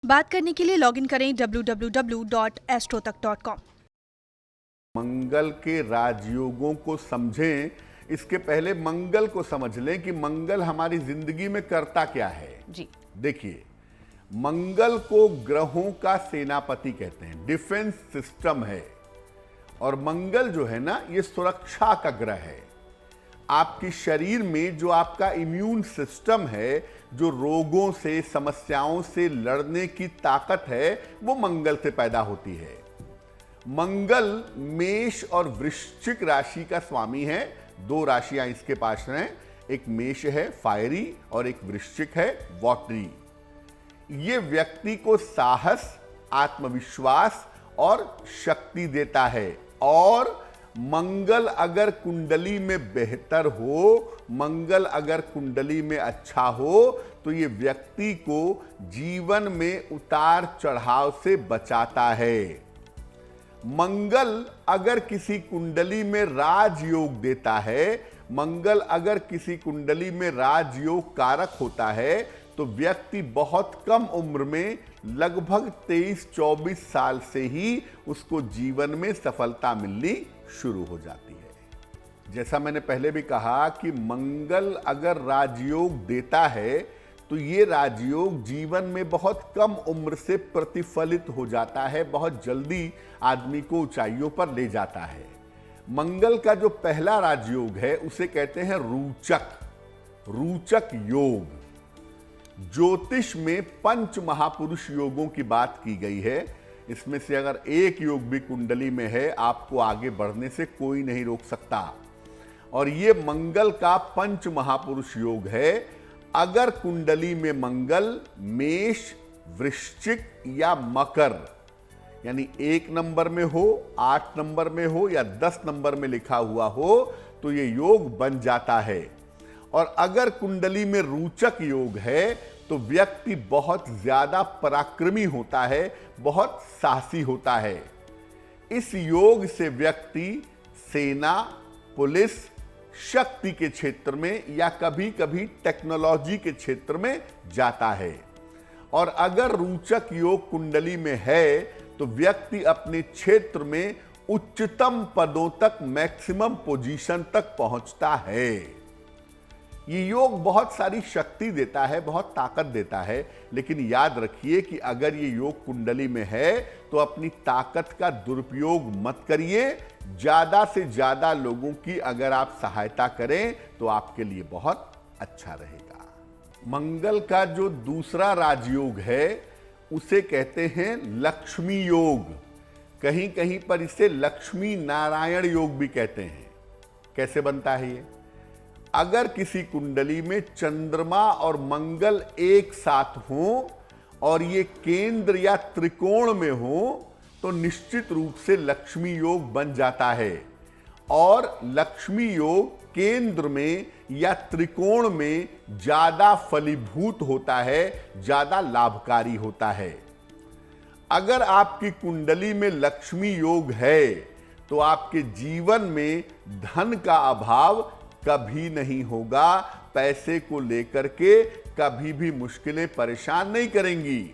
बात करने के लिए लॉगिन करें www.astrotak.com। मंगल के राजयोगों को समझें, इसके पहले मंगल को समझ लें कि मंगल हमारी जिंदगी में करता क्या है। जी देखिए, मंगल को ग्रहों का सेनापति कहते हैं, डिफेंस सिस्टम है। और मंगल जो है ना, ये सुरक्षा का ग्रह है। आपके शरीर में जो आपका इम्यून सिस्टम है, जो रोगों से समस्याओं से लड़ने की ताकत है, वो मंगल से पैदा होती है। मंगल मेष और वृश्चिक राशि का स्वामी है। दो राशियां इसके पास हैं, एक मेष है फायरी और एक वृश्चिक है वाटरी। ये व्यक्ति को साहस, आत्मविश्वास और शक्ति देता है। और मंगल अगर कुंडली में बेहतर हो, मंगल अगर कुंडली में अच्छा हो, तो ये व्यक्ति को जीवन में उतार चढ़ाव से बचाता है। मंगल अगर किसी कुंडली में राजयोग देता है, मंगल अगर किसी कुंडली में राजयोग कारक होता है, तो व्यक्ति बहुत कम उम्र में, लगभग 23-24 साल से ही उसको जीवन में सफलता मिलनी शुरू हो जाती है। जैसा मैंने पहले भी कहा कि मंगल अगर राजयोग देता है, तो ये राजयोग जीवन में बहुत कम उम्र से प्रतिफलित हो जाता है, बहुत जल्दी आदमी को ऊंचाइयों पर ले जाता है। मंगल का जो पहला राजयोग है, उसे कहते हैं रूचक योग। ज्योतिष में पंच महापुरुष योगों की बात की गई है। इसमें से अगर एक योग भी कुंडली में है, आपको आगे बढ़ने से कोई नहीं रोक सकता। और ये मंगल का पंच महापुरुष योग है। अगर कुंडली में मंगल मेष, वृश्चिक या मकर, यानी 1 नंबर में हो, 8 नंबर में हो या 10 नंबर में लिखा हुआ हो, तो ये योग बन जाता है। और अगर कुंडली में रोचक योग है, तो व्यक्ति बहुत ज्यादा पराक्रमी होता है, बहुत साहसी होता है। इस योग से व्यक्ति सेना, पुलिस, शक्ति के क्षेत्र में या कभी कभी टेक्नोलॉजी के क्षेत्र में जाता है। और अगर रोचक योग कुंडली में है, तो व्यक्ति अपने क्षेत्र में उच्चतम पदों तक, मैक्सिमम पोजीशन तक पहुंचता है। ये योग बहुत सारी शक्ति देता है, बहुत ताकत देता है। लेकिन याद रखिए कि अगर ये योग कुंडली में है, तो अपनी ताकत का दुरुपयोग मत करिए। ज्यादा से ज्यादा लोगों की अगर आप सहायता करें, तो आपके लिए बहुत अच्छा रहेगा। मंगल का जो दूसरा राजयोग है, उसे कहते हैं लक्ष्मी योग। कहीं कहीं पर इसे लक्ष्मी नारायण योग भी कहते हैं। कैसे बनता है ये? अगर किसी कुंडली में चंद्रमा और मंगल एक साथ हों और ये केंद्र या त्रिकोण में हो, तो निश्चित रूप से लक्ष्मी योग बन जाता है। और लक्ष्मी योग केंद्र में या त्रिकोण में ज्यादा फलीभूत होता है, ज्यादा लाभकारी होता है। अगर आपकी कुंडली में लक्ष्मी योग है, तो आपके जीवन में धन का अभाव कभी नहीं होगा। पैसे को लेकर के कभी भी मुश्किलें परेशान नहीं करेंगी।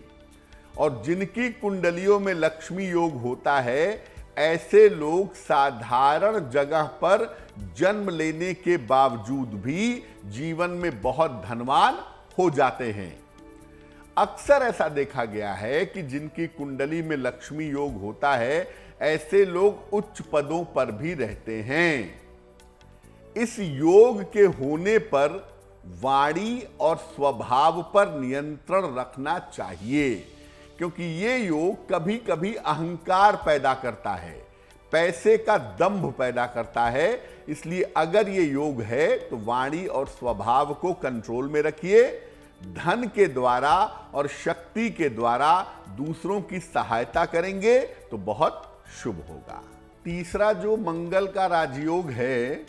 और जिनकी कुंडलियों में लक्ष्मी योग होता है, ऐसे लोग साधारण जगह पर जन्म लेने के बावजूद भी जीवन में बहुत धनवान हो जाते हैं। अक्सर ऐसा देखा गया है कि जिनकी कुंडली में लक्ष्मी योग होता है, ऐसे लोग उच्च पदों पर भी रहते हैं। इस योग के होने पर वाणी और स्वभाव पर नियंत्रण रखना चाहिए, क्योंकि ये योग कभी कभी अहंकार पैदा करता है, पैसे का दंभ पैदा करता है। इसलिए अगर ये योग है, तो वाणी और स्वभाव को कंट्रोल में रखिए। धन के द्वारा और शक्ति के द्वारा दूसरों की सहायता करेंगे तो बहुत शुभ होगा। तीसरा जो मंगल का राजयोग है,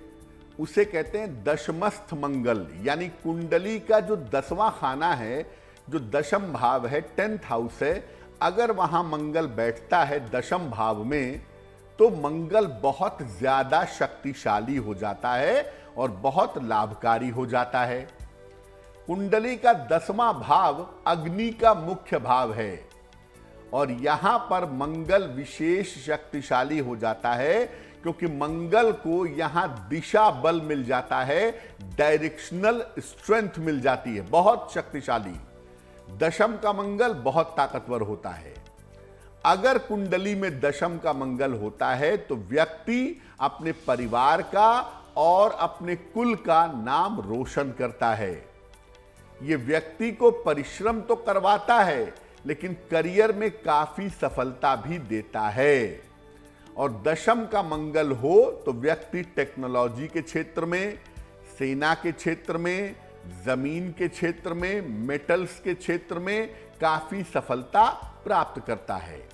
उसे कहते हैं दशमस्थ मंगल। यानी कुंडली का जो 10वां खाना है, जो दशम भाव है, 10th हाउस है, अगर वहां मंगल बैठता है दशम भाव में, तो मंगल बहुत ज्यादा शक्तिशाली हो जाता है और बहुत लाभकारी हो जाता है। कुंडली का 10वां भाव अग्नि का मुख्य भाव है। और यहां पर मंगल विशेष शक्तिशाली हो जाता है, क्योंकि मंगल को यहां दिशा बल मिल जाता है, डायरेक्शनल स्ट्रेंथ मिल जाती है, बहुत शक्तिशाली। दशम का मंगल बहुत ताकतवर होता है। अगर कुंडली में दशम का मंगल होता है तो व्यक्ति अपने परिवार का और अपने कुल का नाम रोशन करता है। यह व्यक्ति को परिश्रम तो करवाता है, लेकिन करियर में काफी सफलता भी देता है। और दशम का मंगल हो तो व्यक्ति टेक्नोलॉजी के क्षेत्र में, सेना के क्षेत्र में, जमीन के क्षेत्र में, मेटल्स के क्षेत्र में काफी सफलता प्राप्त करता है।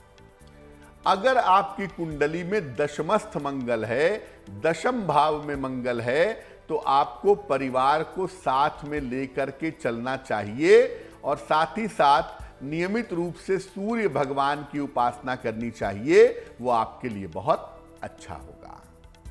अगर आपकी कुंडली में दशमस्थ मंगल है, दशम भाव में मंगल है, तो आपको परिवार को साथ में लेकर के चलना चाहिए और साथ ही साथ नियमित रूप से सूर्य भगवान की उपासना करनी चाहिए। वो आपके लिए बहुत अच्छा होगा।